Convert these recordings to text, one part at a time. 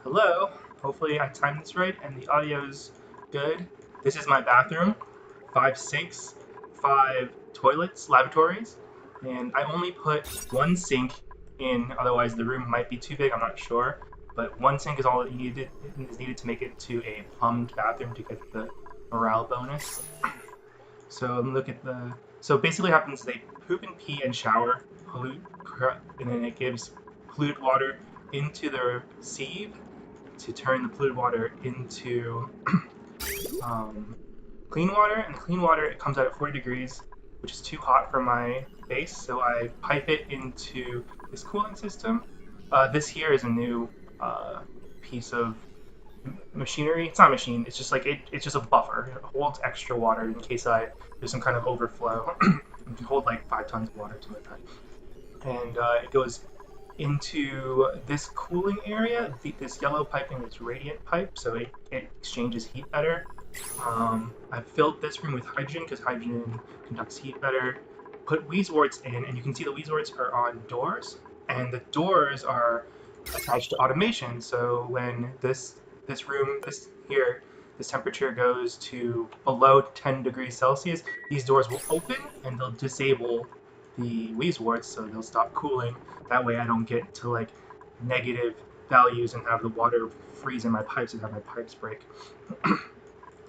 Hello. Hopefully I timed this right and the audio's good. This is my bathroom. 5 sinks, 5 toilets, lavatories, and I only put one sink in, otherwise the room might be too big, I'm not sure. But one sink is all that is needed to make it to a plumbed bathroom to get the morale bonus. So look at the. So basically, what happens is they poop and pee and shower, pollute, and then it gives polluted water into the sieve to turn the polluted water into um, clean water. And the clean water it comes out at 40 degrees, which is too hot for my base. So I pipe it into this cooling system. This here is a new piece of machinery. It's not a machine. It's just like it's just a buffer. It holds extra water in case there's some kind of overflow. It can hold like 5 tons of water to it, and it goes into this cooling area. This yellow piping is radiant pipe, so it exchanges heat better. I've filled this room with hydrogen because hydrogen conducts heat better. Put Weezeworts in, and you can see the Weezeworts are on doors, and the doors are attached to automation. So when this room, this temperature goes to below 10 degrees Celsius, these doors will open and they'll disable the Weezeworts, so they'll stop cooling. That way I don't get to like negative values and have the water freeze in my pipes and have my pipes break.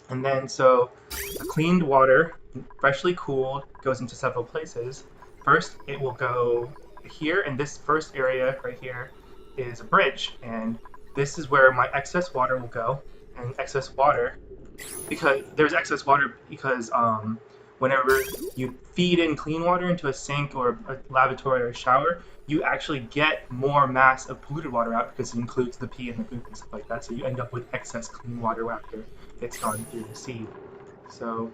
And then so the cleaned water, freshly cooled, goes into several places. First, it will go here, and this first area right here is a bridge, and this is where my excess water will go. And excess water, because there's excess water because whenever you feed in clean water into a sink or a lavatory or a shower, you actually get more mass of polluted water out because it includes the pee and the poop and stuff like that. So you end up with excess clean water after it's gone through the sieve. So,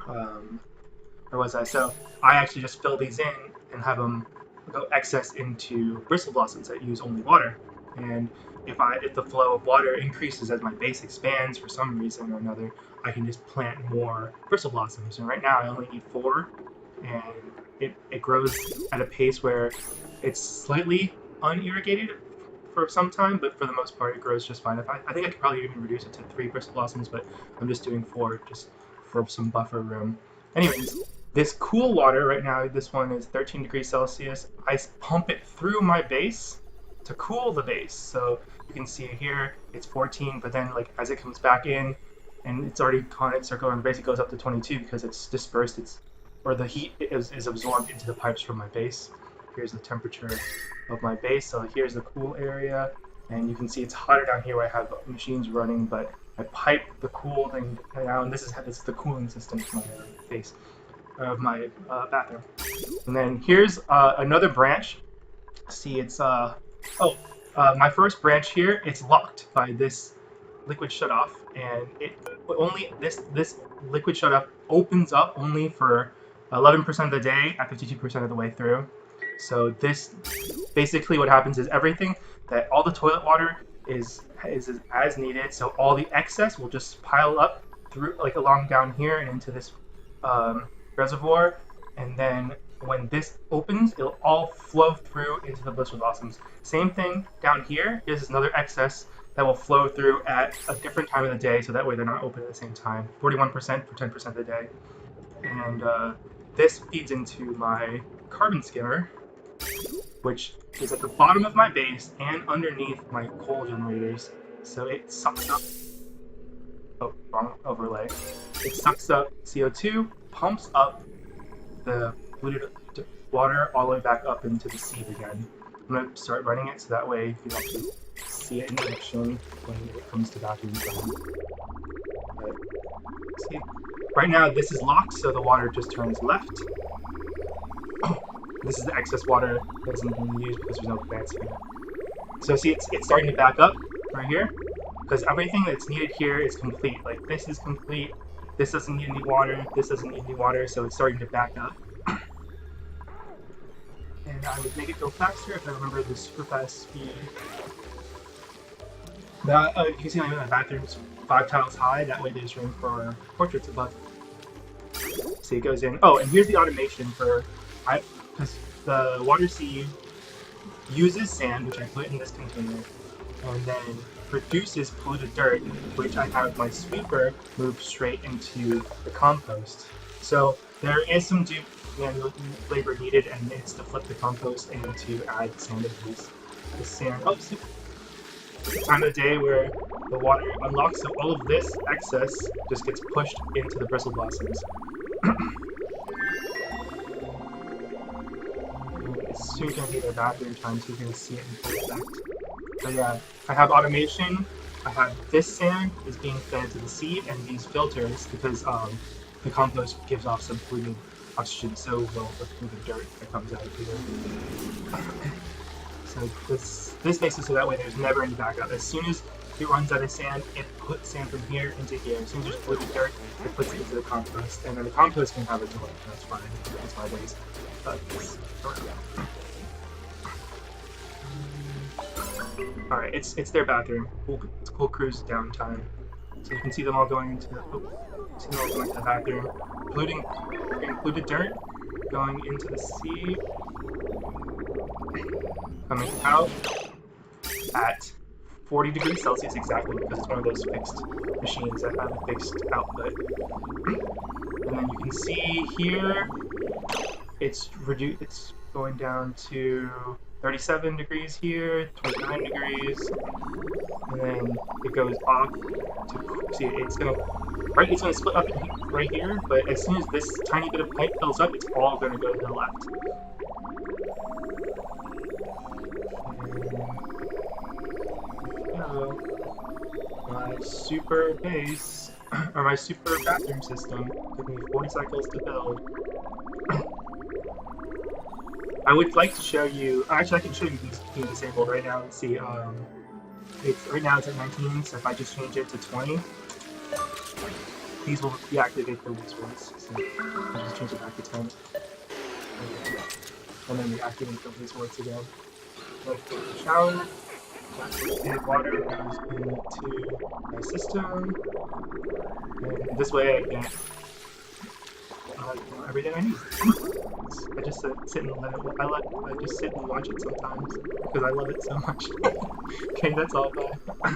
where was I? So I actually just fill these in and have them go excess into bristle blossoms that use only water. And if the flow of water increases as my base expands for some reason or another, I can just plant more bristle blossoms. And right now I only need 4, and it grows at a pace where it's slightly unirrigated for some time, but for the most part it grows just fine. I think I could probably even reduce it to 3 bristle blossoms, but I'm just doing 4 just for some buffer room. Anyways, this cool water right now, this one is 13 degrees Celsius. I pump it through my base to cool the base. So you can see here it's 14, but then like as it comes back in and it's already caught its circle around the base, it goes up to 22 because it's dispersed. Or the heat is absorbed into the pipes from my base. Here's the temperature of my base. So here's the cool area, and you can see it's hotter down here where I have machines running, but I pipe the cool thing down. This is the cooling system of my base of my bathroom. And then here's another branch. See, it's my first branch here, it's locked by this liquid shutoff, and this liquid shutoff opens up only for 11% of the day at 52% of the way through. So this basically what happens is all the toilet water is as needed. So all the excess will just pile up through like along down here and into this reservoir, and then when this opens, it'll all flow through into the bristle blossoms. Same thing down here. Here's another excess that will flow through at a different time of the day, so that way they're not open at the same time. 41% for 10% of the day. And this feeds into my carbon skimmer, which is at the bottom of my base and underneath my coal generators. So it sucks up. Oh, wrong overlay. It sucks up CO2, pumps up the polluted water all the way back up into the sieve again. I'm going to start running it so that way you can actually see it in action when it comes to vacuum time. But, see, right now this is locked, so the water just turns left. Oh, this is the excess water that isn't being used because there's no plants here. So see, it's starting to back up right here because everything that's needed here is complete. Like this is complete. This doesn't need any water. This doesn't need any water, so it's starting to back up. And I would make it go faster if I remember the super fast speed. Now, you can see my bathroom's 5 tiles high. That way there's room for portraits above. See, it goes in. Oh, and here's the automation because the water sieve uses sand, which I put in this container, and then produces polluted dirt, which I have my sweeper move straight into the compost. So there is some manual labor needed, and it's to flip the compost and to add sand into this. The sand. Oh, see, the time of day where the water unlocks, so all of this excess just gets pushed into the bristle blossoms. It's soon going to be their bathroom time, so you're going to see it in full effect. So yeah, I have automation. I have this sand is being fed to the seed, and these filters, because the compost gives off some polluted oxygen, so will the polluted dirt that comes out of here. So this makes it so that way there's never any backup. As soon as it runs out of sand, it puts sand from here into here. As soon as there's polluted dirt, it puts it into the compost, and then the compost can have a delay. That's fine. That's my ways. But all right, it's their bathroom. It's cool cruise downtime. So you can see them all going into the bathroom, polluted dirt going into the sea, coming out at 40 degrees Celsius exactly, because it's one of those fixed machines that have a fixed output. And then you can see here it's going down to 37 degrees here, 29 degrees, and then it goes off to see it's gonna split up right here, but as soon as this tiny bit of pipe fills up, it's all gonna go to the left. My super base, or my super bathroom system, took me 40 cycles to build. I would like to show you, actually I can show you these being disabled right now. Let's see, right now it's at 19, so if I just change it to 20, these will deactivate the weak ones. So I'll just change it back to 10. And then reactivate the weak ones again. Let's go to the shower. And water goes into my system. And this way I get everything I need. I just sit and let it. I just sit and watch it sometimes because I love it so much. Okay, that's all. Bye.